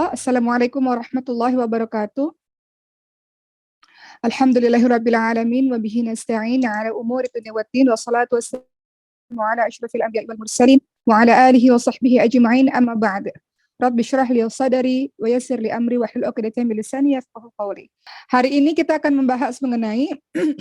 Bismillah. Assalamualaikum warahmatullahi wabarakatuh. Alhamdulillahirabbil alamin wa bihi nasta'in ala umuri dunya waddin wassalatu wassalamu ala asyrafil anbiya'i wal mursalin wa ala alihi wa sahbihi ajma'in amma ba'd. Rabbi syrah li sadri wa yassir li amri wa hlul 'uqdatam min lisani yafqahu qawli. Hari ini kita akan membahas mengenai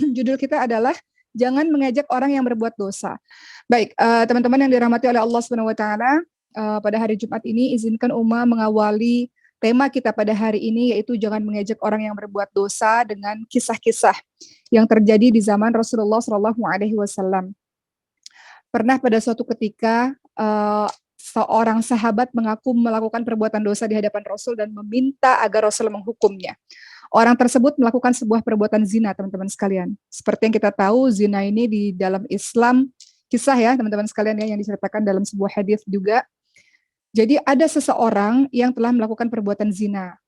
judul kita adalah jangan mengajak orang yang berbuat dosa. Baik, teman-teman yang dirahmati oleh Allah Subhanahu wa taala, pada hari Jumat ini izinkan Uma mengawali tema kita pada hari ini, yaitu jangan mengejek orang yang berbuat dosa dengan kisah-kisah yang terjadi di zaman Rasulullah Shallallahu Alaihi Wasallam. Pernah pada suatu ketika seorang sahabat mengaku melakukan perbuatan dosa di hadapan Rasul dan meminta agar Rasul menghukumnya. Orang tersebut melakukan sebuah perbuatan zina, teman-teman sekalian. Seperti yang kita tahu, zina ini di dalam Islam kisah ya, teman-teman sekalian ya, yang diceritakan dalam sebuah hadis juga. Jadi ada seseorang yang telah melakukan perbuatan zina.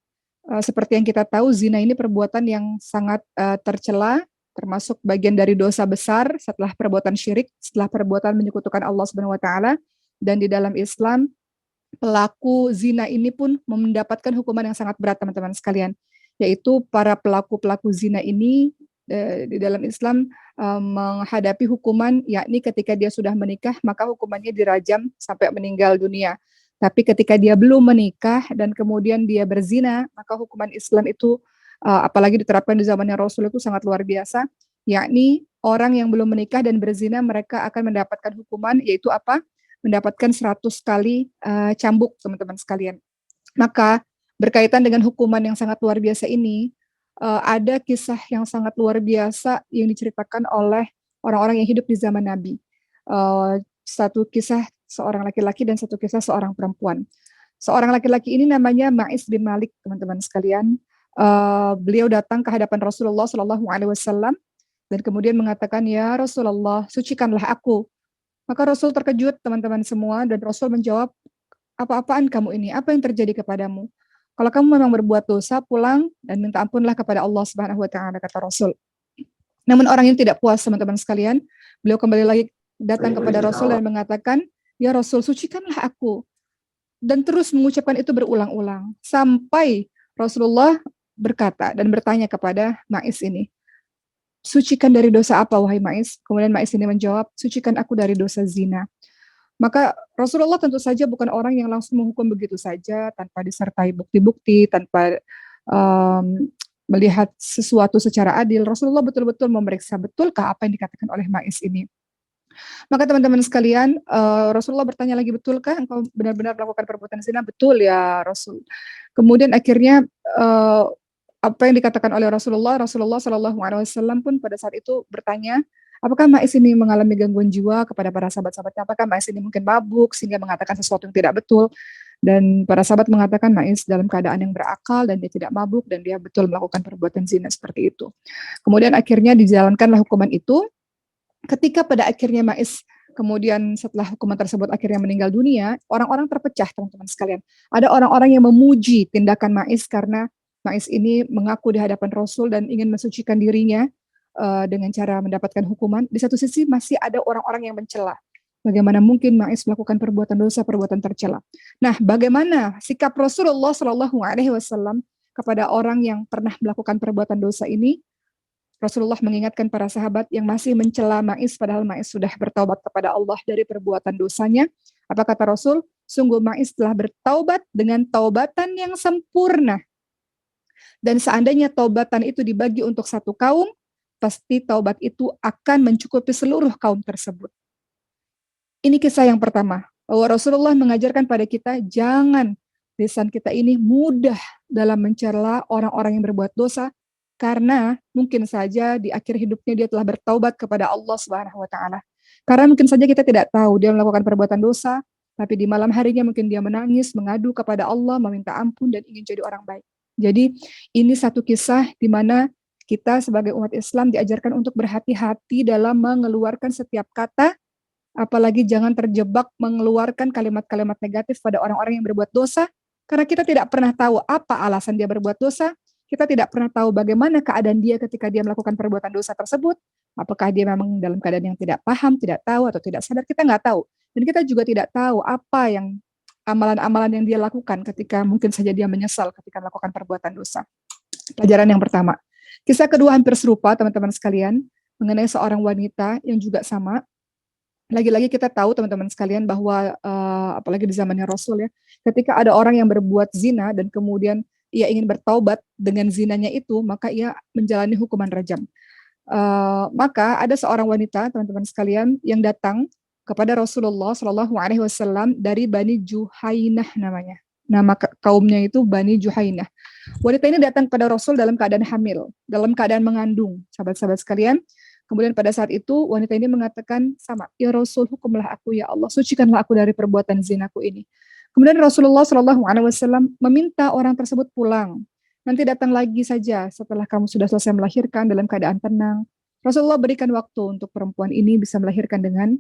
Seperti yang kita tahu, zina ini perbuatan yang sangat tercela, termasuk bagian dari dosa besar setelah perbuatan syirik, setelah perbuatan menyekutukan Allah Subhanahu wa taala. Dan di dalam Islam, pelaku zina ini pun mendapatkan hukuman yang sangat berat, teman-teman sekalian. Yaitu para pelaku-pelaku zina ini di dalam Islam menghadapi hukuman, yakni ketika dia sudah menikah, maka hukumannya dirajam sampai meninggal dunia. Tapi ketika dia belum menikah dan kemudian dia berzina, maka hukuman Islam itu apalagi diterapkan di zamannya Rasul itu sangat luar biasa, yakni orang yang belum menikah dan berzina mereka akan mendapatkan hukuman, yaitu apa? Mendapatkan 100 kali cambuk, teman-teman sekalian. Maka berkaitan dengan hukuman yang sangat luar biasa ini, ada kisah yang sangat luar biasa yang diceritakan oleh orang-orang yang hidup di zaman Nabi. Satu kisah seorang laki-laki dan satu kisah seorang perempuan. Seorang laki-laki ini namanya Ma'is bin Malik, teman-teman sekalian. Beliau datang ke hadapan Rasulullah Shallallahu Alaihi Wasallam dan kemudian mengatakan, ya Rasulullah, sucikanlah aku. Maka Rasul terkejut, teman-teman semua, dan Rasul menjawab, apa-apaan kamu ini? Apa yang terjadi kepadamu? Kalau kamu memang berbuat dosa, pulang dan minta ampunlah kepada Allah Subhanahu Wa Taala, kata Rasul. Namun orang ini tidak puas, teman-teman sekalian. Beliau kembali lagi datang kepada Rasul dan mengatakan, ya Rasul, sucikanlah aku. Dan terus mengucapkan itu berulang-ulang. Sampai Rasulullah berkata dan bertanya kepada Ma'is ini, sucikan dari dosa apa, wahai Ma'is? Kemudian Ma'is ini menjawab, sucikan aku dari dosa zina. Maka Rasulullah tentu saja bukan orang yang langsung menghukum begitu saja, tanpa disertai bukti-bukti, tanpa melihat sesuatu secara adil. Rasulullah betul-betul memeriksa, betulkah apa yang dikatakan oleh Ma'is ini. Maka teman-teman sekalian, Rasulullah bertanya lagi, betulkah engkau benar-benar melakukan perbuatan zina? Betul ya Rasul. Kemudian akhirnya apa yang dikatakan oleh Rasulullah Shallallahu Alaihi Wasallam pun pada saat itu bertanya, apakah Ma'is ini mengalami gangguan jiwa kepada para sahabat-sahabatnya? Apakah Ma'is ini mungkin mabuk sehingga mengatakan sesuatu yang tidak betul? Dan para sahabat mengatakan Ma'is dalam keadaan yang berakal dan dia tidak mabuk dan dia betul melakukan perbuatan zina seperti itu. Kemudian akhirnya dijalankanlah hukuman itu. Ketika pada akhirnya Ma'is kemudian setelah hukuman tersebut akhirnya meninggal dunia, orang-orang terpecah, teman-teman sekalian. Ada orang-orang yang memuji tindakan Ma'is karena Ma'is ini mengaku di hadapan Rasul dan ingin mensucikan dirinya dengan cara mendapatkan hukuman. Di satu sisi masih ada orang-orang yang mencela. Bagaimana mungkin Ma'is melakukan perbuatan dosa, perbuatan tercela. Nah, bagaimana sikap Rasulullah Shallallahu Alaihi Wasallam kepada orang yang pernah melakukan perbuatan dosa ini? Rasulullah mengingatkan para sahabat yang masih mencela Ma'is, padahal Ma'is sudah bertaubat kepada Allah dari perbuatan dosanya. Apa kata Rasul? Sungguh Ma'is telah bertaubat dengan taubatan yang sempurna. Dan seandainya taubatan itu dibagi untuk satu kaum, pasti taubat itu akan mencukupi seluruh kaum tersebut. Ini kisah yang pertama, bahwa Rasulullah mengajarkan pada kita, jangan lisan kita ini mudah dalam mencela orang-orang yang berbuat dosa, karena mungkin saja di akhir hidupnya dia telah bertaubat kepada Allah Subhanahu wa taala. Karena mungkin saja kita tidak tahu dia melakukan perbuatan dosa, tapi di malam harinya mungkin dia menangis, mengadu kepada Allah, meminta ampun dan ingin jadi orang baik. Jadi ini satu kisah di mana kita sebagai umat Islam diajarkan untuk berhati-hati dalam mengeluarkan setiap kata, apalagi jangan terjebak mengeluarkan kalimat-kalimat negatif pada orang-orang yang berbuat dosa, karena kita tidak pernah tahu apa alasan dia berbuat dosa. Kita tidak pernah tahu bagaimana keadaan dia ketika dia melakukan perbuatan dosa tersebut. Apakah dia memang dalam keadaan yang tidak paham, tidak tahu, atau tidak sadar, kita nggak tahu. Dan kita juga tidak tahu apa yang amalan-amalan yang dia lakukan ketika mungkin saja dia menyesal ketika melakukan perbuatan dosa. Pelajaran yang pertama. Kisah kedua hampir serupa, teman-teman sekalian, mengenai seorang wanita yang juga sama. Lagi-lagi kita tahu, teman-teman sekalian, bahwa apalagi di zamannya Rasul ya, ketika ada orang yang berbuat zina dan kemudian ia ingin bertaubat dengan zinanya itu, maka ia menjalani hukuman rajam. Maka ada seorang wanita, teman-teman sekalian, yang datang kepada Rasulullah Shallallahu Alaihi Wasallam dari Bani Juhainah namanya. Nama kaumnya itu Bani Juhainah. Wanita ini datang kepada Rasul dalam keadaan hamil, dalam keadaan mengandung, sahabat-sahabat sekalian. Kemudian pada saat itu wanita ini mengatakan sama, ya Rasul, hukumlah aku ya Allah, sucikanlah aku dari perbuatan zinaku ini. Kemudian Rasulullah Shallallahu Alaihi Wasallam meminta orang tersebut pulang. Nanti datang lagi saja setelah kamu sudah selesai melahirkan dalam keadaan tenang. Rasulullah berikan waktu untuk perempuan ini bisa melahirkan dengan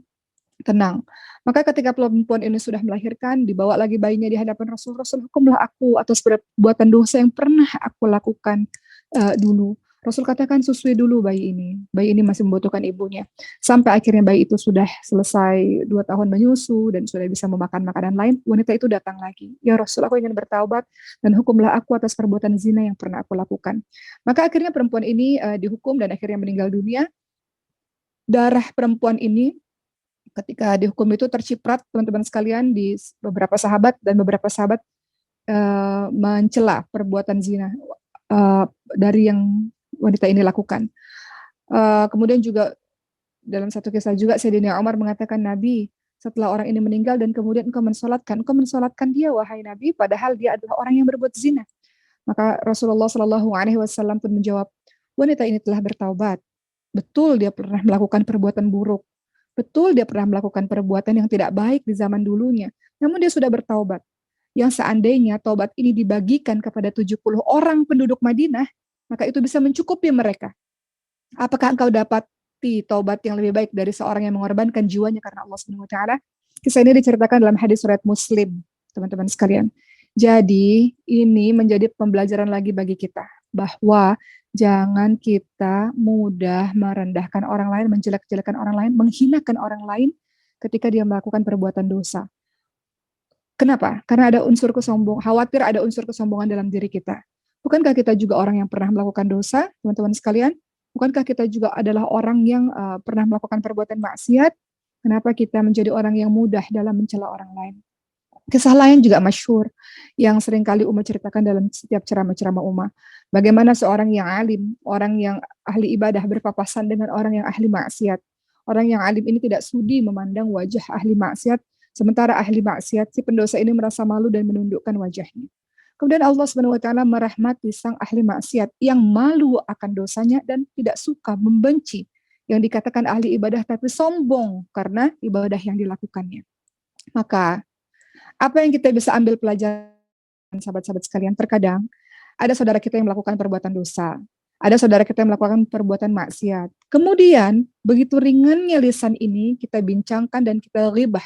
tenang. Maka ketika perempuan ini sudah melahirkan, dibawa lagi bayinya di hadapan Rasul. Rasul, hukumlah aku atas perbuatan dosa yang pernah aku lakukan dulu. Rasul katakan susui dulu bayi ini. Bayi ini masih membutuhkan ibunya. Sampai akhirnya bayi itu sudah selesai 2 tahun menyusu dan sudah bisa memakan makanan lain. Wanita itu datang lagi. Ya Rasul, aku ingin bertaubat dan hukumlah aku atas perbuatan zina yang pernah aku lakukan. Maka akhirnya perempuan ini dihukum dan akhirnya meninggal dunia. Darah perempuan ini ketika dihukum itu terciprat, teman-teman sekalian, di beberapa sahabat, dan beberapa sahabat mencela perbuatan zina dari yang wanita ini lakukan. Kemudian juga dalam satu kisah juga Sayyidina Umar mengatakan, Nabi, setelah orang ini meninggal dan kemudian engkau mensolatkan dia, wahai Nabi, padahal dia adalah orang yang berbuat zina. Maka Rasulullah Shallallahu Alaihi Wasallam pun menjawab, wanita ini telah bertaubat. Betul dia pernah melakukan perbuatan buruk. Betul dia pernah melakukan perbuatan yang tidak baik di zaman dulunya. Namun dia sudah bertaubat. Yang seandainya taubat ini dibagikan kepada 70 orang penduduk Madinah, maka itu bisa mencukupi mereka. Apakah engkau dapati taubat yang lebih baik dari seorang yang mengorbankan jiwanya karena Allah Subhanahu wa taala? Kisah ini diceritakan dalam hadis riwayat Muslim, teman-teman sekalian. Jadi, ini menjadi pembelajaran lagi bagi kita bahwa jangan kita mudah merendahkan orang lain, menjelek-jelekan orang lain, menghinakan orang lain ketika dia melakukan perbuatan dosa. Kenapa? Karena ada unsur kesombongan, khawatir ada unsur kesombongan dalam diri kita. Bukankah kita juga orang yang pernah melakukan dosa, teman-teman sekalian? Bukankah kita juga adalah orang yang pernah melakukan perbuatan maksiat? Kenapa kita menjadi orang yang mudah dalam mencela orang lain? Kisah lain juga masyhur yang seringkali Uma ceritakan dalam setiap ceramah-ceramah Uma. Bagaimana seorang yang alim, orang yang ahli ibadah berpapasan dengan orang yang ahli maksiat. Orang yang alim ini tidak sudi memandang wajah ahli maksiat, sementara ahli maksiat, si pendosa ini merasa malu dan menundukkan wajahnya. Kemudian Allah Subhanahu wa taala merahmati sang ahli maksiat yang malu akan dosanya dan tidak suka, membenci yang dikatakan ahli ibadah tapi sombong karena ibadah yang dilakukannya. Maka apa yang kita bisa ambil pelajaran, sahabat-sahabat sekalian? Terkadang ada saudara kita yang melakukan perbuatan dosa, ada saudara kita yang melakukan perbuatan maksiat. Kemudian begitu ringannya lisan ini kita bincangkan dan kita ghibah.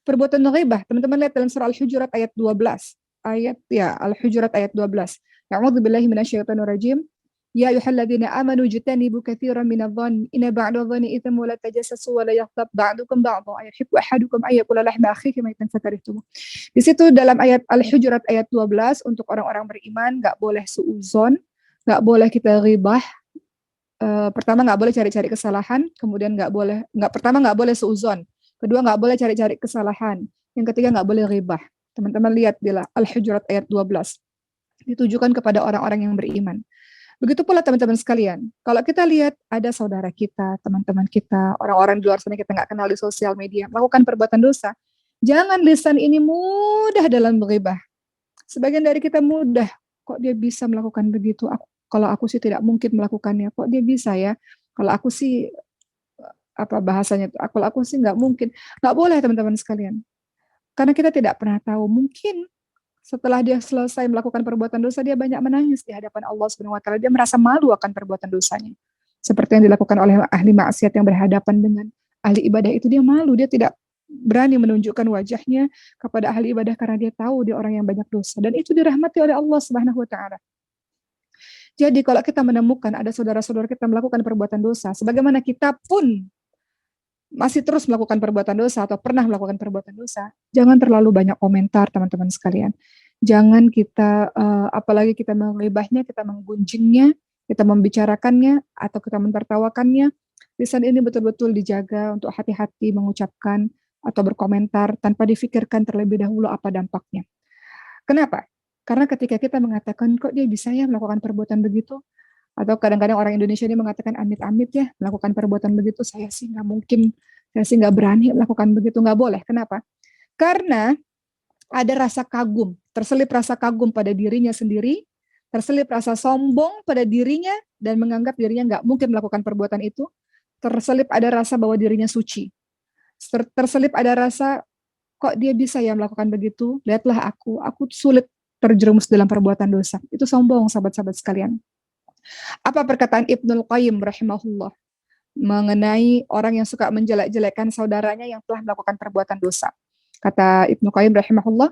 Perbuatan ghibah, teman-teman lihat dalam surah Al-Hujurat ayat 12. Al-Hujurat ayat 12. A'udzubillahi minasyaitonirrajim. Ya ayyuhalladzina amanu jtanibu katsiran minadh-dhanni inna ba'dadh-dhanni itsmun wa la tajassasu wa la yaghtab ba'dukum ba'dhan ayuhibbu ahadukum ayyakula lahma akhihi maytan fakarihtum. Di situ dalam ayat Al-Hujurat ayat 12 untuk orang-orang beriman enggak boleh suudzon, enggak boleh kita ghibah. Pertama enggak boleh cari-cari kesalahan, kemudian enggak boleh suudzon. Kedua enggak boleh cari-cari kesalahan. Yang ketiga enggak boleh ghibah. Teman-teman lihat di Al-Hujurat ayat 12. Ditujukan kepada orang-orang yang beriman. Begitu pula teman-teman sekalian, kalau kita lihat ada saudara kita, teman-teman kita, orang-orang di luar sana kita nggak kenal di sosial media, melakukan perbuatan dosa, jangan lisan ini mudah dalam berghibah. Sebagian dari kita mudah, kok dia bisa melakukan begitu? Kalau aku sih tidak mungkin melakukannya, kok dia bisa ya? Kalau aku sih, apa bahasanya? Kalau aku sih nggak mungkin. Nggak boleh teman-teman sekalian. Karena kita tidak pernah tahu, mungkin setelah dia selesai melakukan perbuatan dosa, dia banyak menangis di hadapan Allah Subhanahu wa taala. Dia merasa malu akan perbuatan dosanya. Seperti yang dilakukan oleh ahli maksiat yang berhadapan dengan ahli ibadah itu, dia malu, dia tidak berani menunjukkan wajahnya kepada ahli ibadah karena dia tahu dia orang yang banyak dosa, dan itu dirahmati oleh Allah Subhanahu wa taala. Jadi kalau kita menemukan ada saudara-saudara kita melakukan perbuatan dosa, sebagaimana kita pun masih terus melakukan perbuatan dosa atau pernah melakukan perbuatan dosa, jangan terlalu banyak komentar teman-teman sekalian. Jangan kita, apalagi kita menggibahnya, kita menggunjingnya, kita membicarakannya, atau kita mentertawakannya. Lisan ini betul-betul dijaga untuk hati-hati mengucapkan atau berkomentar tanpa difikirkan terlebih dahulu apa dampaknya. Kenapa? Karena ketika kita mengatakan, kok dia bisa ya melakukan perbuatan begitu? Atau kadang-kadang orang Indonesia ini mengatakan amit-amit ya melakukan perbuatan begitu, saya sih nggak mungkin, saya sih nggak berani melakukan begitu, nggak boleh. Kenapa? Karena ada rasa kagum, terselip rasa kagum pada dirinya sendiri, terselip rasa sombong pada dirinya, dan menganggap dirinya nggak mungkin melakukan perbuatan itu, terselip ada rasa bahwa dirinya suci, terselip ada rasa, kok dia bisa ya melakukan begitu, lihatlah aku sulit terjerumus dalam perbuatan dosa. Itu sombong, sahabat-sahabat sekalian. Apa perkataan Ibnul Qayyim rahimahullah mengenai orang yang suka menjelek-jelekkan saudaranya yang telah melakukan perbuatan dosa? Kata Ibnu Qayyim rahimahullah,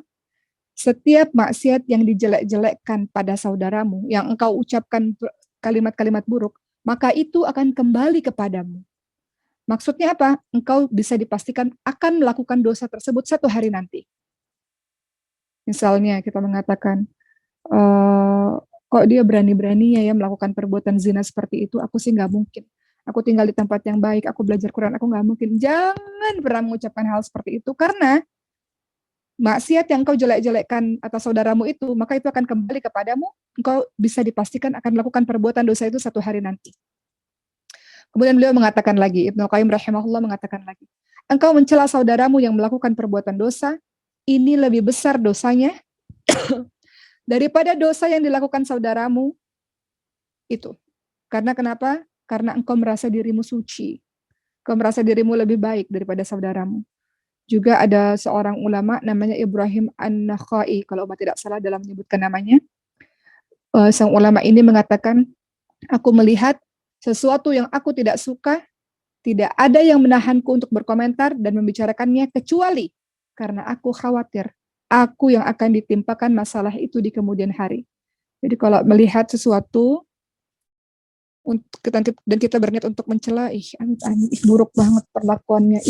setiap maksiat yang dijelek-jelekkan pada saudaramu, yang engkau ucapkan kalimat-kalimat buruk, maka itu akan kembali kepadamu. Maksudnya apa? Engkau bisa dipastikan akan melakukan dosa tersebut satu hari nanti. Misalnya kita mengatakan, kok dia berani-beraninya ya melakukan perbuatan zina seperti itu, aku sih nggak mungkin. Aku tinggal di tempat yang baik, aku belajar Quran, aku nggak mungkin. Jangan pernah mengucapkan hal seperti itu, karena maksiat yang kau jelek-jelekkan atas saudaramu itu, maka itu akan kembali kepadamu, engkau bisa dipastikan akan melakukan perbuatan dosa itu satu hari nanti. Kemudian beliau mengatakan lagi, Ibnu Qayyim rahimahullah mengatakan lagi, engkau mencela saudaramu yang melakukan perbuatan dosa, ini lebih besar dosanya daripada dosa yang dilakukan saudaramu itu. Karena kenapa? Karena engkau merasa dirimu suci. Engkau merasa dirimu lebih baik daripada saudaramu. Juga ada seorang ulama namanya Ibrahim An-Nakhai, kalau tidak salah dalam menyebutkan namanya. Sang ulama ini mengatakan, aku melihat sesuatu yang aku tidak suka, tidak ada yang menahanku untuk berkomentar dan membicarakannya kecuali karena aku khawatir aku yang akan ditimpakan masalah itu di kemudian hari. Jadi kalau melihat sesuatu dan kita berniat untuk mencela, amit-amit, buruk banget perlakuannya,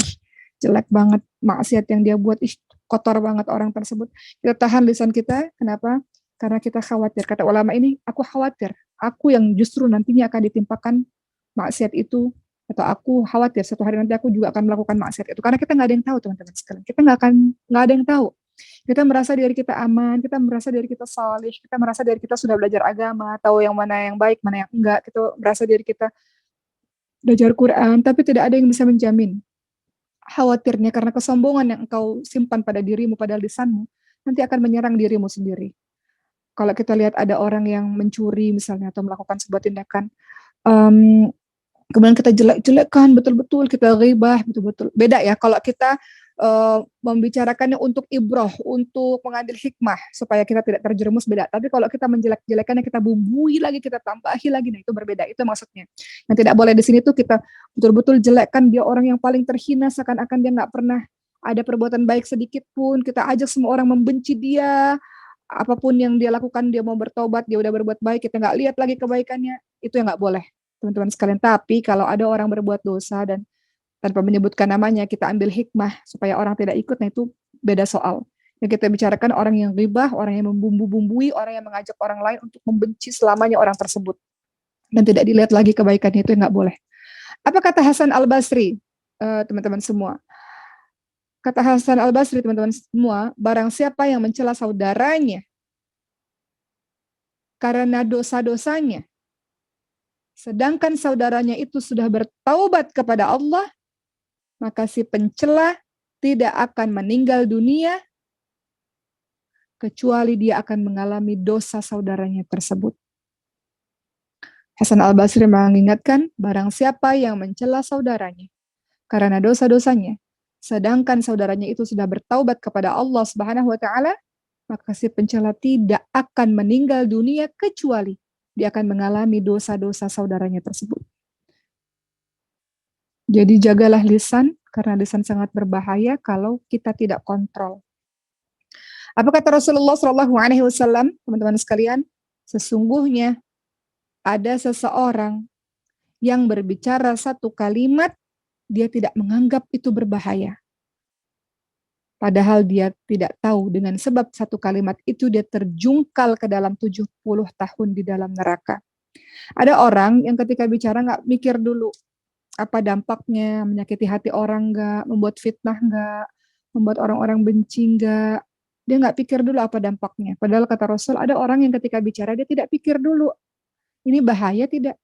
jelek banget maksiat yang dia buat, kotor banget orang tersebut. Kita tahan lisan kita, kenapa? Karena kita khawatir. Kata ulama ini, aku khawatir, aku yang justru nantinya akan ditimpakan maksiat itu, atau aku khawatir satu hari nanti aku juga akan melakukan maksiat itu. Karena kita nggak ada yang tahu, teman-teman sekalian. Kita nggak ada yang tahu. Kita merasa diri kita aman, kita merasa diri kita saleh, kita merasa diri kita sudah belajar agama, tahu yang mana yang baik, mana yang enggak, kita merasa diri kita belajar Quran, tapi tidak ada yang bisa menjamin. Khawatirnya karena kesombongan yang engkau simpan pada dirimu, pada lisanmu, nanti akan menyerang dirimu sendiri. Kalau kita lihat ada orang yang mencuri misalnya, atau melakukan sebuah tindakan, kemudian kita jelek-jelekkan betul-betul, kita ghibah betul-betul. Beda ya kalau kita membicarakannya untuk ibroh, untuk mengambil hikmah supaya kita tidak terjerumus, beda. Tapi kalau kita menjelek-jelekannya, kita bumbui lagi, kita tambahi lagi, nah itu berbeda. Itu maksudnya. Yang tidak boleh di sini tuh kita betul-betul jelekkan dia orang yang paling terhina, seakan-akan dia nggak pernah ada perbuatan baik sedikit pun. Kita ajak semua orang membenci dia, apapun yang dia lakukan, dia mau bertobat, dia udah berbuat baik, kita nggak lihat lagi kebaikannya, itu yang nggak boleh, teman-teman sekalian. Tapi kalau ada orang berbuat dosa dan tanpa menyebutkan namanya, kita ambil hikmah supaya orang tidak ikut, nah itu beda soal. Yang kita bicarakan orang yang ghibah, orang yang membumbu-bumbui, orang yang mengajak orang lain untuk membenci selamanya orang tersebut. Dan tidak dilihat lagi kebaikannya, itu yang nggak boleh. Apa kata Hasan Al-Basri, teman-teman semua? Kata Hasan Al-Basri, teman-teman semua, barang siapa yang mencela saudaranya karena dosa-dosanya, sedangkan saudaranya itu sudah bertaubat kepada Allah, maka si pencela tidak akan meninggal dunia kecuali dia akan mengalami dosa saudaranya tersebut. Hasan Al-Basri mengingatkan, barang siapa yang mencela saudaranya karena dosa-dosanya, sedangkan saudaranya itu sudah bertaubat kepada Allah Subhanahu wa taala, maka si pencela tidak akan meninggal dunia kecuali dia akan mengalami dosa-dosa saudaranya tersebut. Jadi jagalah lisan, karena lisan sangat berbahaya kalau kita tidak kontrol. Apa kata Rasulullah SAW, teman-teman sekalian? Sesungguhnya ada seseorang yang berbicara satu kalimat dia tidak menganggap itu berbahaya. Padahal dia tidak tahu dengan sebab satu kalimat itu dia terjungkal ke dalam 70 tahun di dalam neraka. Ada orang yang ketika bicara nggak mikir dulu apa dampaknya, menyakiti hati orang nggak, membuat fitnah nggak, membuat orang-orang benci nggak. Dia nggak pikir dulu apa dampaknya. Padahal kata Rasul ada orang yang ketika bicara dia tidak pikir dulu. Ini bahaya tidak?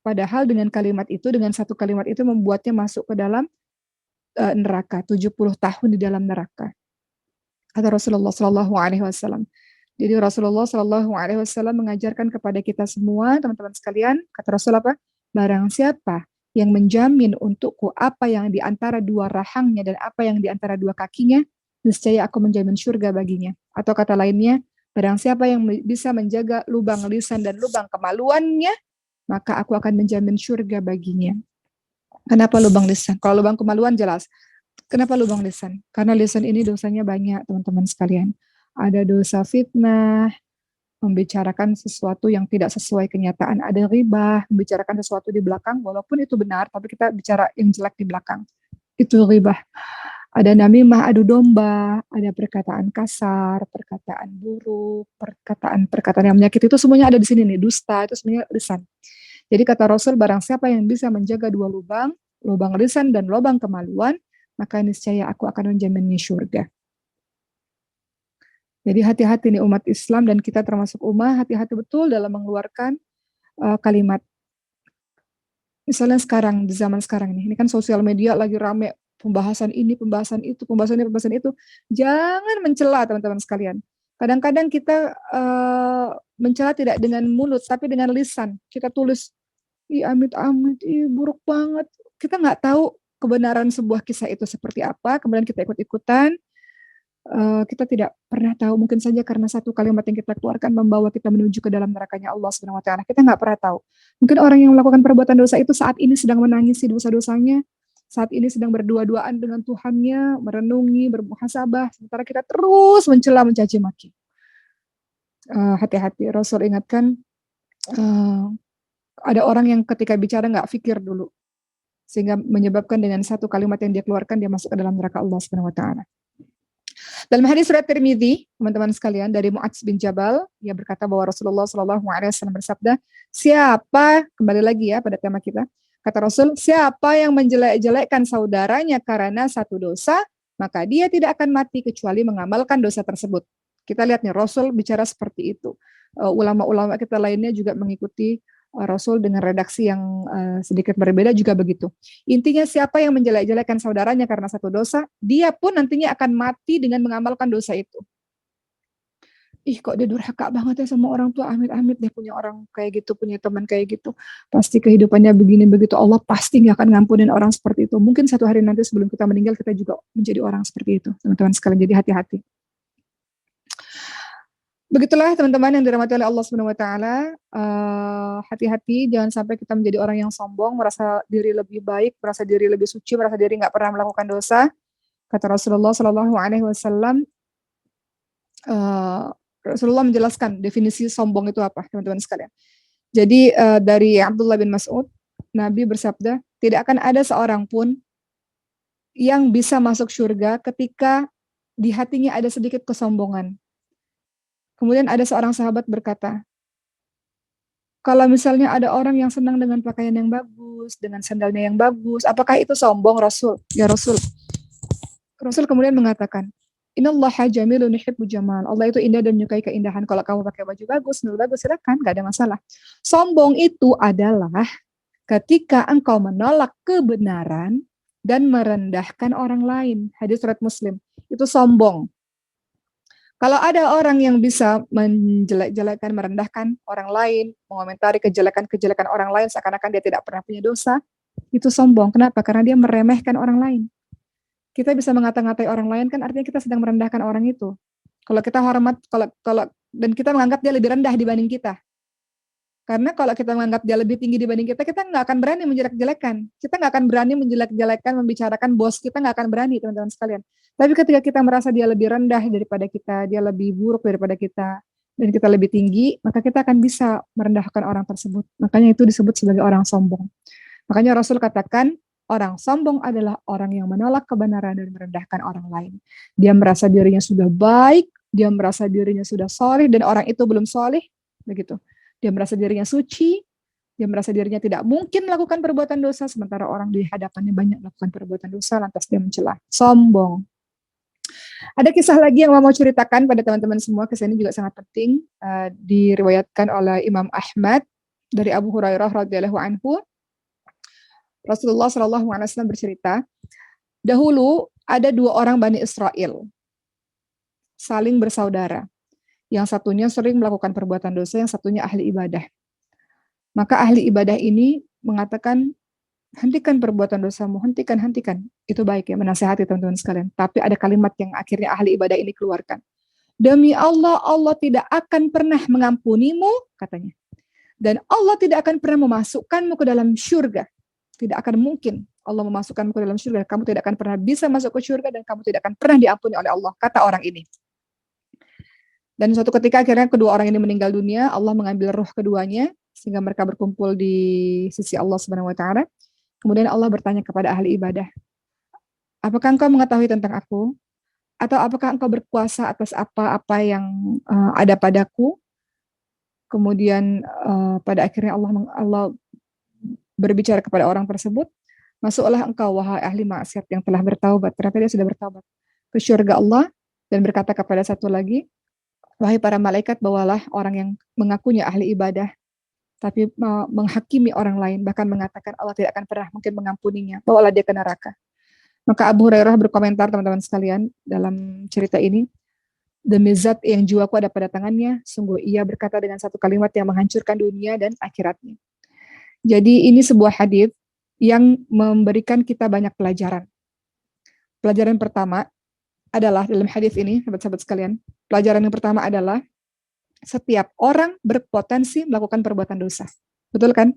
Padahal dengan kalimat itu, dengan satu kalimat itu membuatnya masuk ke dalam neraka, 70 tahun di dalam neraka. Kata Rasulullah Shallallahu Alaihi Wasallam. Jadi Rasulullah Shallallahu Alaihi Wasallam mengajarkan kepada kita semua, teman-teman sekalian, kata Rasul apa? Barang siapa yang menjamin untukku apa yang di antara dua rahangnya dan apa yang di antara dua kakinya, niscaya aku menjamin surga baginya. Atau kata lainnya, barang siapa yang bisa menjaga lubang lisan dan lubang kemaluannya, maka aku akan menjamin surga baginya. Kenapa lubang lisan? Kalau lubang kemaluan jelas. Kenapa lubang lisan? Karena lisan ini dosanya banyak, teman-teman sekalian. Ada dosa fitnah, membicarakan sesuatu yang tidak sesuai kenyataan. Ada ghibah, membicarakan sesuatu di belakang, walaupun itu benar, tapi kita bicara yang jelek di belakang. Itu ghibah. Ada namimah, adu domba, ada perkataan kasar, perkataan buruk, perkataan yang menyakiti, itu semuanya ada di sini nih. Dusta, itu semuanya lisan. Jadi kata Rasul, barang siapa yang bisa menjaga dua lubang, lubang lisan dan lubang kemaluan, maka niscaya aku akan menjaminnya surga. Jadi hati-hati nih umat Islam dan kita termasuk umat, hati-hati betul dalam mengeluarkan kalimat. Misalnya sekarang, di zaman sekarang ini kan sosial media lagi rame, pembahasan ini, pembahasan itu, pembahasan ini, pembahasan itu. Jangan mencela teman-teman sekalian. Kadang-kadang kita mencela tidak dengan mulut, tapi dengan lisan. Kita tulis, ih amit-amit, ih buruk banget. Kita nggak tahu kebenaran sebuah kisah itu seperti apa, kemudian kita ikut-ikutan, kita tidak pernah tahu, mungkin saja karena satu kalimat yang kita keluarkan membawa kita menuju ke dalam nerakanya Allah Subhanahu wa taala. Kita nggak pernah tahu. Mungkin orang yang melakukan perbuatan dosa itu saat ini sedang menangisi dosa-dosanya, saat ini sedang berdua-duaan dengan Tuhannya, merenungi, bermuhasabah, sementara kita terus mencela, mencaci maki. Hati-hati, Rasul ingatkan, ada orang yang ketika bicara nggak pikir dulu, sehingga menyebabkan dengan satu kalimat yang dia keluarkan dia masuk ke dalam neraka Allah Subhanahu wa taala. Dalam hadis riwayat Tirmidzi, teman-teman sekalian, dari Mu'adz bin Jabal, ia berkata bahwa Rasulullah Shallallahu Alaihi Wasallam bersabda, siapa, kembali lagi ya pada tema kita, kata Rasul, siapa yang menjelek-jelekkan saudaranya karena satu dosa, maka dia tidak akan mati kecuali mengamalkan dosa tersebut. Kita lihat nih, Rasul bicara seperti itu. Ulama-ulama kita lainnya juga mengikuti Rasul dengan redaksi yang sedikit berbeda juga begitu. Intinya siapa yang menjelek-jelekan saudaranya karena satu dosa, dia pun nantinya akan mati dengan mengamalkan dosa itu. Ih kok dia durhaka banget ya sama orang tua, amit-amit deh punya orang kayak gitu, punya teman kayak gitu. Pasti kehidupannya begini begitu, Allah pasti gak akan ngampunin orang seperti itu. Mungkin satu hari nanti sebelum kita meninggal kita juga menjadi orang seperti itu, teman-teman sekalian. Jadi hati-hati. Begitulah teman-teman yang dirahmati oleh Allah Subhanahu wa taala, hati-hati jangan sampai kita menjadi orang yang sombong, merasa diri lebih baik, merasa diri lebih suci, merasa diri nggak pernah melakukan dosa. Kata Rasulullah Shallallahu Alaihi Wasallam, Rasulullah menjelaskan definisi sombong itu apa, teman-teman sekalian. Jadi dari Abdullah bin Mas'ud, Nabi bersabda, tidak akan ada seorang pun yang bisa masuk surga ketika di hatinya ada sedikit kesombongan. Kemudian ada seorang sahabat berkata, kalau misalnya ada orang yang senang dengan pakaian yang bagus, dengan sandalnya yang bagus, apakah itu sombong, Rasul? Ya Rasul. Rasul kemudian mengatakan, Innallaha jamilun yuhibbu jamal. Allah itu indah dan menyukai keindahan. Kalau kamu pakai baju bagus, sandal bagus, silakan, gak ada masalah. Sombong itu adalah ketika engkau menolak kebenaran dan merendahkan orang lain. Hadis riwayat Muslim. Itu sombong. Kalau ada orang yang bisa menjelek-jelekan, merendahkan orang lain, mengomentari kejelekan-kejelekan orang lain seakan-akan dia tidak pernah punya dosa, itu sombong. Kenapa? Karena dia meremehkan orang lain. Kita bisa mengata-ngatai orang lain kan artinya kita sedang merendahkan orang itu. Kalau kita hormat, dan kita menganggap dia lebih rendah dibanding kita. Karena kalau kita menganggap dia lebih tinggi dibanding kita nggak akan berani menjelek-jelekan. Kita nggak akan berani menjelek-jelekan, membicarakan bos kita, nggak akan berani, teman-teman sekalian. Tapi ketika kita merasa dia lebih rendah daripada kita, dia lebih buruk daripada kita, dan kita lebih tinggi, maka kita akan bisa merendahkan orang tersebut. Makanya itu disebut sebagai orang sombong. Makanya Rasul katakan, Orang sombong adalah orang yang menolak kebenaran dan merendahkan orang lain. Dia merasa dirinya sudah baik, dia merasa dirinya sudah soleh, dan orang itu belum soleh, begitu. Dia merasa dirinya suci, dia merasa dirinya tidak mungkin melakukan perbuatan dosa, sementara orang di hadapannya banyak melakukan perbuatan dosa, lantas dia mencela. Sombong. Ada kisah lagi yang mau ceritakan pada teman-teman semua, kisah ini juga sangat penting, diriwayatkan oleh Imam Ahmad dari Abu Hurairah radhiyallahu anhu. Rasulullah Shallallahu Alaihi Wasallam bercerita, dahulu ada dua orang Bani Israel saling bersaudara. Yang satunya sering melakukan perbuatan dosa, yang satunya ahli ibadah. Maka ahli ibadah ini mengatakan, hentikan perbuatan dosamu, hentikan. Itu baik ya, menasehati teman-teman sekalian. Tapi ada kalimat yang akhirnya ahli ibadah ini keluarkan. Demi Allah, Allah tidak akan pernah mengampunimu, katanya. Dan Allah tidak akan pernah memasukkanmu ke dalam syurga. Tidak akan mungkin Allah memasukkanmu ke dalam syurga. Kamu tidak akan pernah bisa masuk ke syurga dan kamu tidak akan pernah diampuni oleh Allah, kata orang ini. Dan suatu ketika akhirnya kedua orang ini meninggal dunia, Allah mengambil ruh keduanya sehingga mereka berkumpul di sisi Allah Subhanahu wa taala. Kemudian Allah bertanya kepada ahli ibadah, apakah engkau mengetahui tentang aku? Atau apakah engkau berkuasa atas apa-apa yang ada padaku? Kemudian pada akhirnya Allah berbicara kepada orang tersebut, masuklah engkau wahai ahli maksiat yang telah bertaubat. Ternyata dia sudah bertaubat ke syurga Allah dan berkata kepada satu lagi, wahai para malaikat, bawalah orang yang mengakunya ahli ibadah tapi menghakimi orang lain, bahkan mengatakan Allah tidak akan pernah mungkin mengampuninya, bawalah dia ke neraka. Maka Abu Hurairah berkomentar, teman-teman sekalian, dalam cerita ini, demi zat yang jiwaku ada pada tangannya, sungguh ia berkata dengan satu kalimat yang menghancurkan dunia dan akhiratnya. Jadi ini sebuah hadis yang memberikan kita banyak pelajaran. Pelajaran pertama adalah dalam hadis ini, sahabat-sahabat sekalian, pelajaran yang pertama adalah setiap orang berpotensi melakukan perbuatan dosa. Betul kan?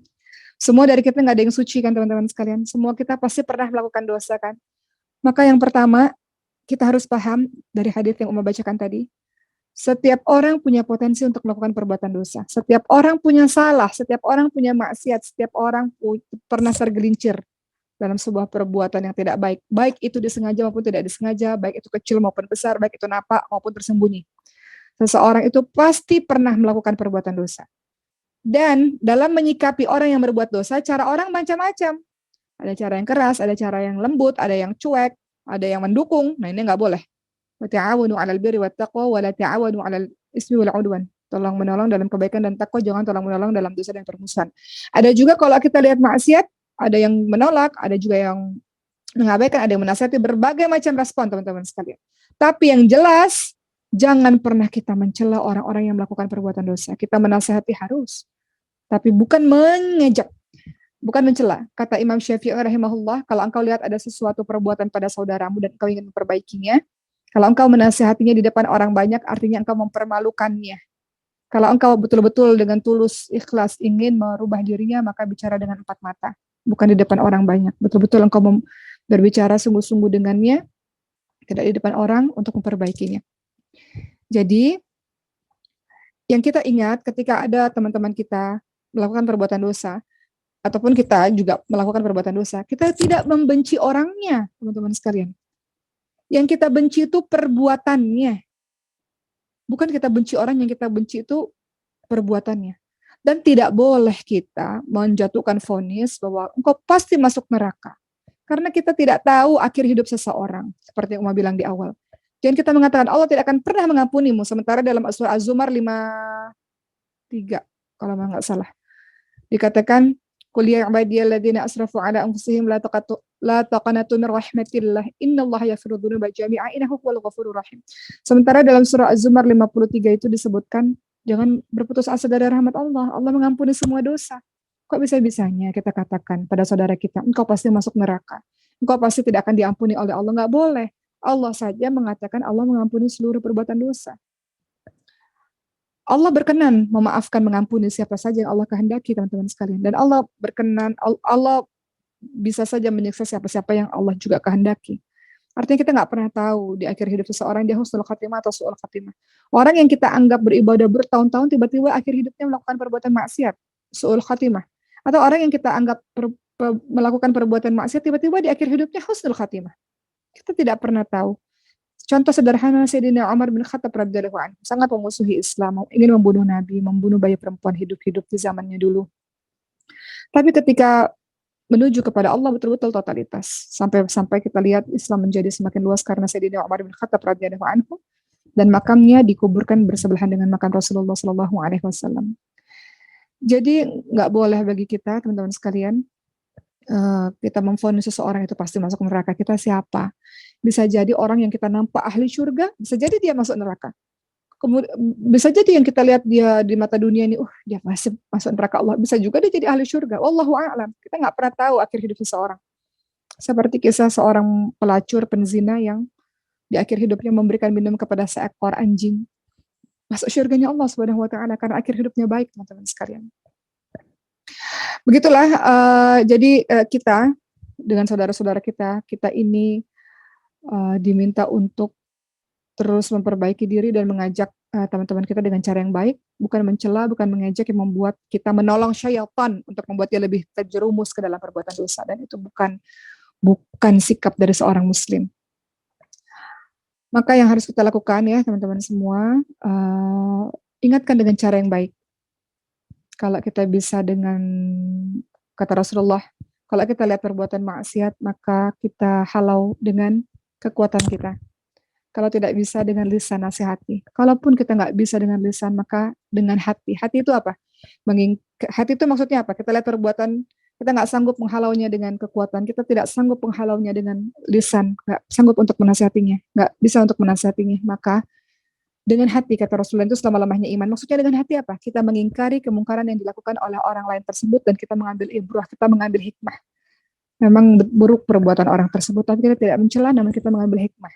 Semua dari kita nggak ada yang suci kan teman-teman sekalian. Semua kita pasti pernah melakukan dosa kan. Maka yang pertama, kita harus paham dari hadis yang Uma bacakan tadi, setiap orang punya potensi untuk melakukan perbuatan dosa. Setiap orang punya salah, setiap orang punya maksiat, setiap orang pernah tergelincir dalam sebuah perbuatan yang tidak baik. Baik itu disengaja maupun tidak disengaja, baik itu kecil maupun besar, baik itu nampak maupun tersembunyi. Seseorang itu pasti pernah melakukan perbuatan dosa. Dan dalam menyikapi orang yang berbuat dosa, cara orang macam-macam. Ada cara yang keras, ada cara yang lembut, ada yang cuek, ada yang mendukung. Nah ini nggak boleh. Wa ta'awanu 'alal birri wat taqwa wa la ta'awanu 'alal ismi wal 'udwan. Tolong menolong dalam kebaikan dan takwa, jangan tolong menolong dalam dosa dan permusuhan. Ada juga kalau kita lihat maksiat, ada yang menolak, ada juga yang mengabaikan, ada yang menasihati, berbagai macam respon teman-teman sekalian. Tapi yang jelas, jangan pernah kita mencela orang-orang yang melakukan perbuatan dosa. Kita menasihati harus, tapi bukan mengejek, bukan mencela. Kata Imam Syafi'i rahimahullah, kalau engkau lihat ada sesuatu perbuatan pada saudaramu dan engkau ingin memperbaikinya, kalau engkau menasihatinya di depan orang banyak, artinya engkau mempermalukannya. Kalau engkau betul-betul dengan tulus, ikhlas, ingin merubah dirinya, maka bicara dengan empat mata, bukan di depan orang banyak. Betul-betul engkau berbicara sungguh-sungguh dengannya, tidak di depan orang untuk memperbaikinya. Jadi, yang kita ingat ketika ada teman-teman kita melakukan perbuatan dosa, ataupun kita juga melakukan perbuatan dosa, kita tidak membenci orangnya, teman-teman sekalian. Yang kita benci itu perbuatannya. Bukan kita benci orang, yang kita benci itu perbuatannya. Dan tidak boleh kita menjatuhkan vonis bahwa engkau pasti masuk neraka. Karena kita tidak tahu akhir hidup seseorang. Seperti yang Uma bilang di awal. Jangan kita mengatakan Allah tidak akan pernah mengampunimu. Sementara dalam surah Az-Zumar 5:3, kalau nggak salah. Dikatakan, Qul ya ibadiyalladzina asrafu ala anfusihim la taqnatu min rahmatillah innallaha yaghfiru dzunuba jami'a innahu huwal ghafurur rahim. Sementara dalam surah Az-Zumar 53 itu disebutkan jangan berputus asa dari rahmat Allah. Allah mengampuni semua dosa. Kok bisa-bisanya kita katakan pada saudara kita, engkau pasti masuk neraka. Engkau pasti tidak akan diampuni oleh Allah. Enggak boleh. Allah saja mengatakan Allah mengampuni seluruh perbuatan dosa. Allah berkenan memaafkan, mengampuni siapa saja yang Allah kehendaki, teman-teman sekalian. Dan Allah berkenan, Allah bisa saja menyiksa siapa-siapa yang Allah juga kehendaki. Artinya kita nggak pernah tahu di akhir hidup seseorang dia husnul khatimah atau su'ul khatimah. Orang yang kita anggap beribadah bertahun-tahun tiba-tiba akhir hidupnya melakukan perbuatan maksiat, su'ul khatimah. Atau orang yang kita anggap melakukan perbuatan maksiat, tiba-tiba di akhir hidupnya husnul khatimah. Kita tidak pernah tahu. Contoh sederhana Sayyidina Umar bin Khattab radhiyallahu anhu sangat memusuhi Islam, ingin membunuh Nabi, membunuh bayi perempuan hidup-hidup di zamannya dulu. Tapi ketika menuju kepada Allah betul-betul totalitas. Sampai kita lihat Islam menjadi semakin luas karena Sayyidina Umar bin Khattab radhiyallahu anhu dan makamnya dikuburkan bersebelahan dengan makam Rasulullah sallallahu alaihi wasallam. Jadi nggak boleh bagi kita teman-teman sekalian kita memvonis seseorang itu pasti masuk neraka. Kita siapa? Bisa jadi orang yang kita nampak ahli surga, bisa jadi dia masuk neraka. Kemudian bisa jadi yang kita lihat dia di mata dunia ini, dia masuk neraka Allah. Bisa juga dia jadi ahli surga. Wallahu a'lam. Kita nggak pernah tahu akhir hidup seseorang. Seperti kisah seorang pelacur penzina yang di akhir hidupnya memberikan minum kepada seekor anjing. Masuk surganya Allah Subhanahu wa taala karena akhir hidupnya baik, teman-teman sekalian. Begitulah jadi kita dengan saudara-saudara kita ini diminta untuk terus memperbaiki diri dan mengajak teman-teman kita dengan cara yang baik, bukan mencela, bukan mengejek yang membuat kita menolong syaitan untuk membuat dia lebih terjerumus ke dalam perbuatan dosa, dan itu bukan sikap dari seorang muslim. Maka yang harus kita lakukan ya teman-teman semua, ingatkan dengan cara yang baik. Kalau kita bisa dengan kata Rasulullah, kalau kita lihat perbuatan maksiat, maka kita halau dengan kekuatan kita. Kalau tidak bisa dengan lisan, nasihati. Kalaupun kita nggak bisa dengan lisan, maka dengan hati. Hati itu apa? Hati itu maksudnya apa? Kita lihat perbuatan, kita nggak sanggup menghalaunya dengan kekuatan, kita tidak sanggup menghalaunya dengan lisan, nggak sanggup untuk menasihatinya, nggak bisa untuk menasihatinya, maka dengan hati, kata Rasulullah, itu selama-lamanya iman. Maksudnya dengan hati apa? Kita mengingkari kemungkaran yang dilakukan oleh orang lain tersebut dan kita mengambil ibrah, kita mengambil hikmah. Memang buruk perbuatan orang tersebut, tapi kita tidak mencela, namun kita mengambil hikmah.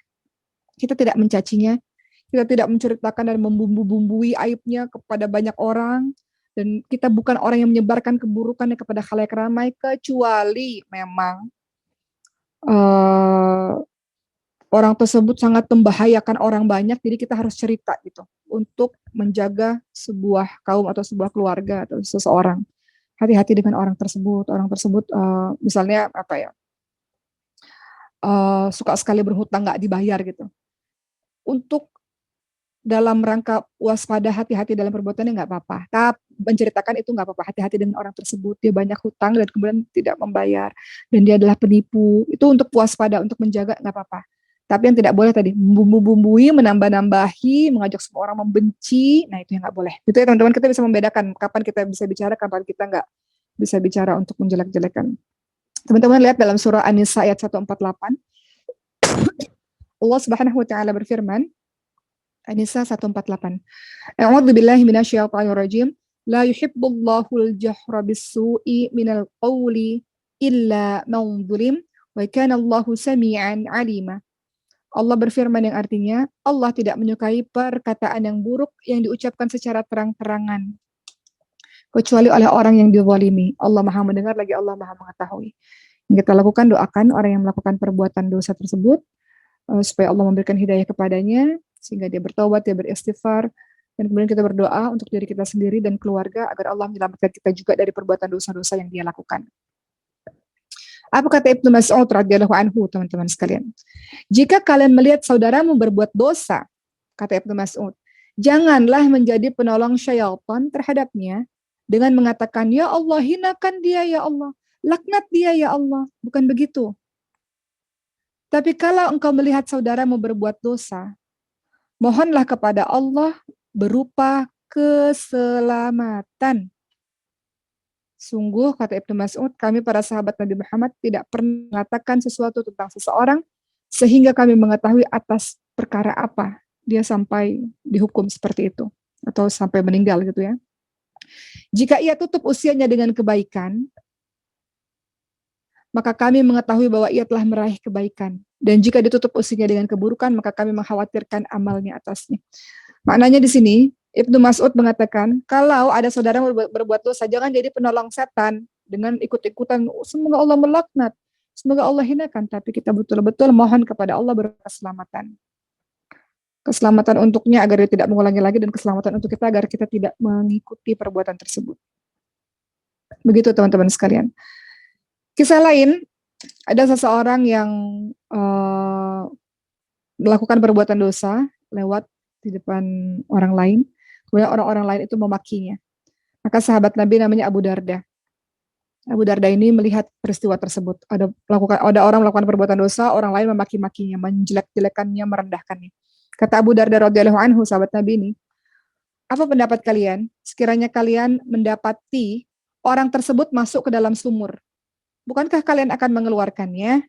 Kita tidak mencacinya, kita tidak menceritakan dan membumbu-bumbui aibnya kepada banyak orang, dan kita bukan orang yang menyebarkan keburukannya kepada khalayak ramai, kecuali memang orang tersebut sangat membahayakan orang banyak, jadi kita harus cerita gitu untuk menjaga sebuah kaum atau sebuah keluarga atau seseorang. Hati-hati dengan orang tersebut. Orang tersebut misalnya apa ya, suka sekali berhutang nggak dibayar gitu. Untuk dalam rangka waspada, hati-hati dalam perbuatannya nggak apa-apa. Tapi menceritakan itu nggak apa-apa. Hati-hati dengan orang tersebut. Dia banyak hutang dan kemudian tidak membayar dan dia adalah penipu. Itu untuk waspada, untuk menjaga nggak apa-apa. Tapi yang tidak boleh tadi, membumbu-bumbui, menambah-nambahi, mengajak semua orang membenci, nah itu yang nggak boleh. Itu ya teman-teman, kita bisa membedakan kapan kita bisa bicara, kapan kita nggak bisa bicara untuk menjelek-jelekan. Teman-teman lihat dalam surah An-Nisa ayat 148, Allah Subhanahu wa taala berfirman, An-Nisa 148, A'udzu billahi minasyaitonir rajim, la yuhibbullahu al-jahra bis-su'i minal qawli illa man zulim wa kana Allahu sami'an 'alima. Allah berfirman yang artinya, Allah tidak menyukai perkataan yang buruk yang diucapkan secara terang-terangan, kecuali oleh orang yang dizalimi. Allah Maha mendengar lagi Allah Maha mengetahui. Yang kita lakukan, doakan orang yang melakukan perbuatan dosa tersebut, supaya Allah memberikan hidayah kepadanya, sehingga dia bertobat, dia beristighfar, dan kemudian kita berdoa untuk diri kita sendiri dan keluarga, agar Allah menyelamatkan kita juga dari perbuatan dosa-dosa yang dia lakukan. Apa kata Ibnu Mas'ud radhiyallahu anhu, teman-teman sekalian? Jika kalian melihat saudaramu berbuat dosa, kata Ibnu Mas'ud, janganlah menjadi penolong syaitan terhadapnya dengan mengatakan, ya Allah, hinakan dia ya Allah, laknat dia ya Allah. Bukan begitu. Tapi kalau engkau melihat saudaramu berbuat dosa, mohonlah kepada Allah berupa keselamatan. Sungguh, kata Ibnu Mas'ud, kami para sahabat Nabi Muhammad tidak pernah mengatakan sesuatu tentang seseorang sehingga kami mengetahui atas perkara apa dia sampai dihukum seperti itu atau sampai meninggal gitu ya. Jika ia tutup usianya dengan kebaikan, maka kami mengetahui bahwa ia telah meraih kebaikan. Dan jika ditutup usianya dengan keburukan, maka kami mengkhawatirkan amalnya atasnya. Maknanya di sini, Ibnu Mas'ud mengatakan, kalau ada saudara berbuat dosa, jangan jadi penolong setan dengan ikut-ikutan, semoga Allah melaknat, semoga Allah hinakan, tapi kita betul-betul mohon kepada Allah berkeselamatan. Keselamatan untuknya agar dia tidak mengulangi lagi, dan keselamatan untuk kita agar kita tidak mengikuti perbuatan tersebut. Begitu teman-teman sekalian. Kisah lain, ada seseorang yang uh, melakukan perbuatan dosa lewat di depan orang lain, kemudian orang-orang lain itu memakinya. Maka sahabat Nabi namanya Abu Darda. Abu Darda ini melihat peristiwa tersebut. Ada orang melakukan perbuatan dosa, orang lain memaki-makinya, menjelek-jelekannya, merendahkannya. Kata Abu Darda radhiyallahu anhu, sahabat Nabi ini, apa pendapat kalian? Sekiranya kalian mendapati orang tersebut masuk ke dalam sumur, bukankah kalian akan mengeluarkannya?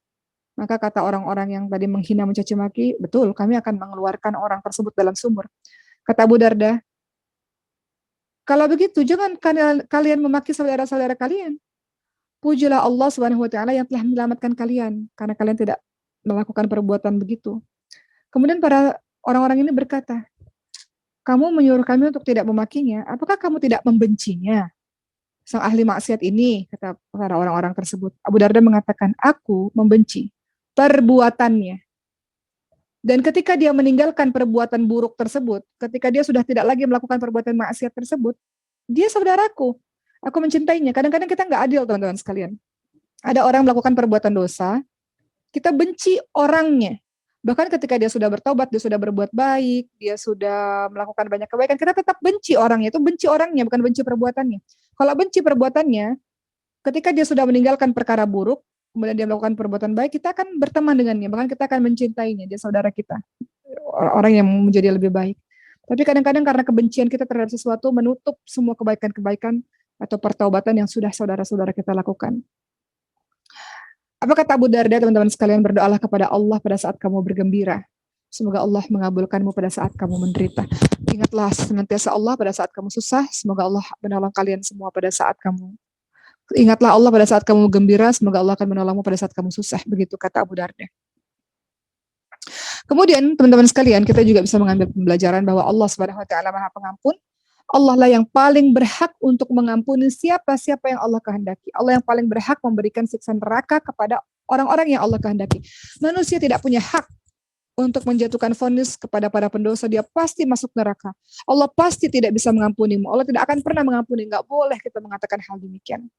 Maka kata orang-orang yang tadi menghina mencaci maki, betul, kami akan mengeluarkan orang tersebut dalam sumur. Kata Abu Darda, kalau begitu jangan kalian memaki saudara-saudara kalian. Pujilah Allah Subhanahu wa taala yang telah menyelamatkan kalian karena kalian tidak melakukan perbuatan begitu. Kemudian para orang-orang ini berkata, kamu menyuruh kami untuk tidak memakinya, apakah kamu tidak membencinya? Sang ahli maksiat ini, kata para orang-orang tersebut. Abu Darda mengatakan, aku membenci perbuatannya. Dan ketika dia meninggalkan perbuatan buruk tersebut, ketika dia sudah tidak lagi melakukan perbuatan maksiat tersebut, dia saudaraku. Aku mencintainya. Kadang-kadang kita nggak adil, teman-teman sekalian. Ada orang melakukan perbuatan dosa, kita benci orangnya. Bahkan ketika dia sudah bertobat, dia sudah berbuat baik, dia sudah melakukan banyak kebaikan, kita tetap benci orangnya. Itu benci orangnya, bukan benci perbuatannya. Kalau benci perbuatannya, ketika dia sudah meninggalkan perkara buruk, kemudian dia melakukan perbuatan baik, kita akan berteman dengannya, bahkan kita akan mencintainya, dia saudara kita, orang yang menjadi lebih baik. Tapi kadang-kadang karena kebencian kita terhadap sesuatu menutup semua kebaikan-kebaikan atau pertaubatan yang sudah saudara-saudara kita lakukan. Apa kata Abu Darda, teman-teman sekalian, berdoalah kepada Allah pada saat kamu bergembira. Semoga Allah mengabulkanmu pada saat kamu menderita. Ingatlah senantiasa Allah pada saat kamu susah. Semoga Allah menolong kalian semua pada saat kamu. Ingatlah Allah pada saat kamu gembira. Semoga Allah akan menolongmu pada saat kamu susah. Begitu kata Abu Darda. Kemudian teman-teman sekalian, kita juga bisa mengambil pembelajaran bahwa Allah Subhanahu wa taala Maha Pengampun. Allah lah yang paling berhak untuk mengampuni siapa-siapa yang Allah kehendaki. Allah yang paling berhak memberikan siksa neraka kepada orang-orang yang Allah kehendaki. Manusia tidak punya hak untuk menjatuhkan vonis kepada para pendosa. Dia pasti masuk neraka. Allah pasti tidak bisa mengampunimu. Allah tidak akan pernah mengampuni. Nggak boleh kita mengatakan hal demikian.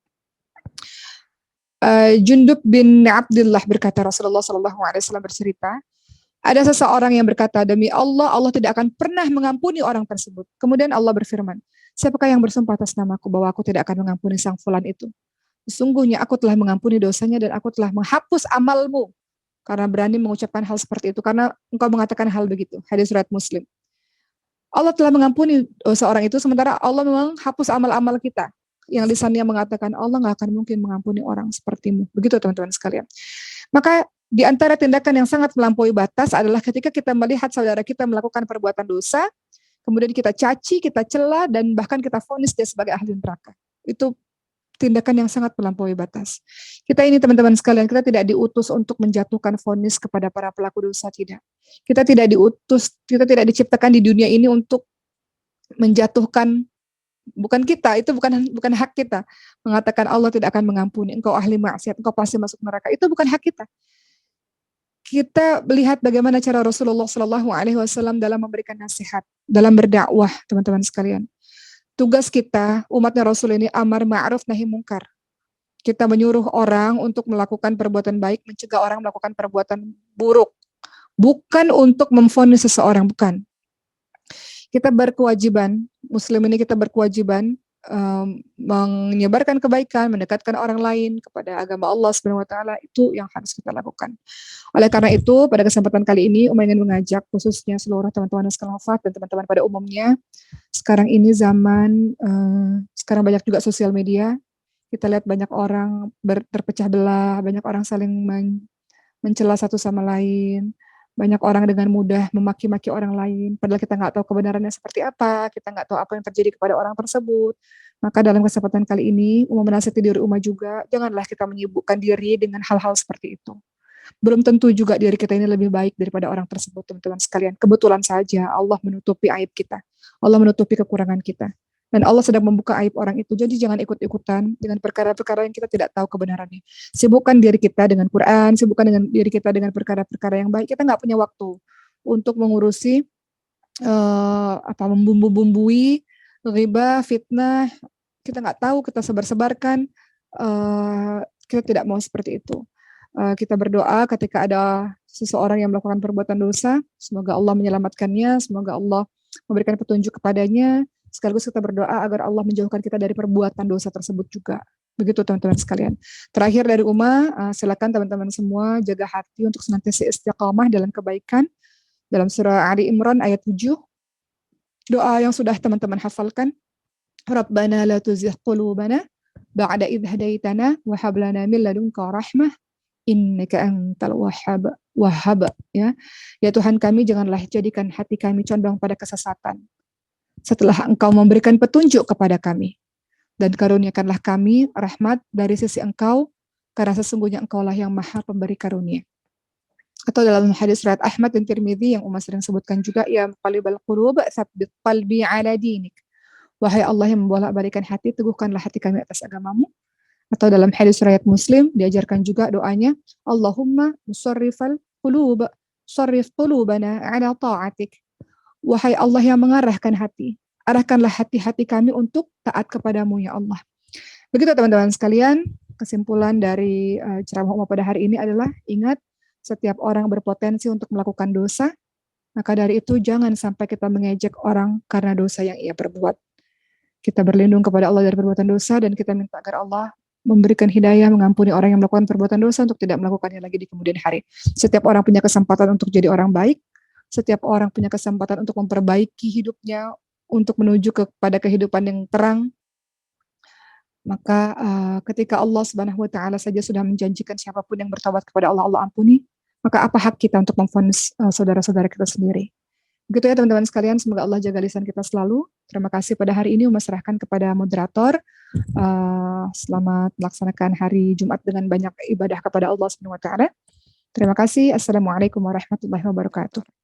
Jundub bin Abdullah berkata, Rasulullah SAW bercerita, ada seseorang yang berkata, demi Allah, Allah tidak akan pernah mengampuni orang tersebut. Kemudian Allah berfirman, siapakah yang bersumpah atas namaku bahwa aku tidak akan mengampuni sang fulan itu? Sesungguhnya aku telah mengampuni dosanya dan aku telah menghapus amalmu. Karena berani mengucapkan hal seperti itu. Karena engkau mengatakan hal begitu. Hadis riwayat Muslim. Allah telah mengampuni dosa orang itu, sementara Allah menghapus amal-amal kita. Yang lisannya mengatakan, Allah nggak akan mungkin mengampuni orang sepertimu. Begitu teman-teman sekalian. Maka di antara tindakan yang sangat melampaui batas adalah ketika kita melihat saudara kita melakukan perbuatan dosa, kemudian kita caci, kita cela, dan bahkan kita vonis dia sebagai ahli neraka. Itu tindakan yang sangat melampaui batas. Kita ini teman-teman sekalian, kita tidak diutus untuk menjatuhkan vonis kepada para pelaku dosa, tidak. Kita tidak diutus, kita tidak diciptakan di dunia ini untuk menjatuhkan, bukan kita, itu bukan hak kita. Mengatakan Allah tidak akan mengampuni, engkau ahli maksiat, engkau pasti masuk neraka. Itu bukan hak kita. Kita melihat bagaimana cara Rasulullah Shallallahu Alaihi Wasallam dalam memberikan nasihat, dalam berdakwah, teman-teman sekalian. Tugas kita, umatnya Rasul ini amar ma'ruf nahi mungkar. Kita menyuruh orang untuk melakukan perbuatan baik, mencegah orang melakukan perbuatan buruk. Bukan untuk memvonis seseorang, bukan. Kita berkewajiban, Muslim ini kita berkewajiban menyebarkan kebaikan, mendekatkan orang lain kepada agama Allah Subhanahu wa taala, itu yang harus kita lakukan. Oleh karena itu, pada kesempatan kali ini Uma ingin mengajak khususnya seluruh teman-teman sekalian dan teman-teman pada umumnya, sekarang ini zaman sekarang banyak juga sosial media. Kita lihat banyak orang terpecah belah, banyak orang saling mencela satu sama lain. Banyak orang dengan mudah memaki-maki orang lain, padahal kita nggak tahu kebenarannya seperti apa, kita nggak tahu apa yang terjadi kepada orang tersebut. Maka dalam kesempatan kali ini, Uma menasihati diri Uma juga, janganlah kita menyibukkan diri dengan hal-hal seperti itu. Belum tentu juga diri kita ini lebih baik daripada orang tersebut, teman-teman sekalian. Kebetulan saja Allah menutupi aib kita, Allah menutupi kekurangan kita. Dan Allah sedang membuka aib orang itu. Jadi jangan ikut-ikutan dengan perkara-perkara yang kita tidak tahu kebenarannya. Sibukkan diri kita dengan Quran, sibukkan dengan diri kita dengan perkara-perkara yang baik. Kita nggak punya waktu untuk mengurusi membumbu-bumbui riba, fitnah. Kita nggak tahu, kita sebar-sebarkan. Kita tidak mau seperti itu. Kita berdoa ketika ada seseorang yang melakukan perbuatan dosa, semoga Allah menyelamatkannya, semoga Allah memberikan petunjuk kepadanya, sekaligus kita berdoa agar Allah menjauhkan kita dari perbuatan dosa tersebut juga. Begitu teman-teman sekalian. Terakhir dari silakan teman-teman semua jaga hati untuk senantiasa istiqamah dalam kebaikan. Dalam surah Ali Imran ayat 7, doa yang sudah teman-teman hafalkan, Rabbana la tuzigh qulubana ba'da idh hadaitana wa hab lana min ladunka rahmah innaka antal wahhab, ya. Ya Tuhan kami, janganlah jadikan hati kami condong pada kesesatan setelah Engkau memberikan petunjuk kepada kami, dan karuniakanlah kami rahmat dari sisi Engkau, karena sesungguhnya Engkaulah yang Maha Pemberi karunia. Atau dalam hadis riwayat Ahmad dan Tirmidzi yang Umar sering sebutkan juga, ya muqallibal qulub tsabbit qalbi ala dinik. Wahai Allah yang membolak-balikan hati, teguhkanlah hati kami atas agamamu. Atau dalam hadis riwayat Muslim diajarkan juga doanya, Allahumma musarrifal qulub, sarrif qulubana ala ta'atik. Wahai Allah yang mengarahkan hati, arahkanlah hati-hati kami untuk taat kepadamu ya Allah. Begitu teman-teman sekalian, kesimpulan dari ceramah Umar pada hari ini adalah, ingat, setiap orang berpotensi untuk melakukan dosa, maka dari itu jangan sampai kita mengejek orang karena dosa yang ia perbuat. Kita berlindung kepada Allah dari perbuatan dosa, dan kita minta agar Allah memberikan hidayah, mengampuni orang yang melakukan perbuatan dosa untuk tidak melakukannya lagi di kemudian hari. Setiap orang punya kesempatan untuk jadi orang baik, setiap orang punya kesempatan untuk memperbaiki hidupnya, untuk menuju kepada kehidupan yang terang. Maka ketika Allah Subhanahu wa taala saja sudah menjanjikan siapapun yang bertobat kepada Allah, Allah ampuni, maka apa hak kita untuk memvonis saudara-saudara kita sendiri? Begitu ya teman-teman sekalian, semoga Allah jaga lisan kita selalu. Terima kasih pada hari ini Umas serahkan kepada moderator. Selamat melaksanakan hari Jumat dengan banyak ibadah kepada Allah Subhanahu wa taala. Terima kasih. Assalamualaikum warahmatullahi wabarakatuh.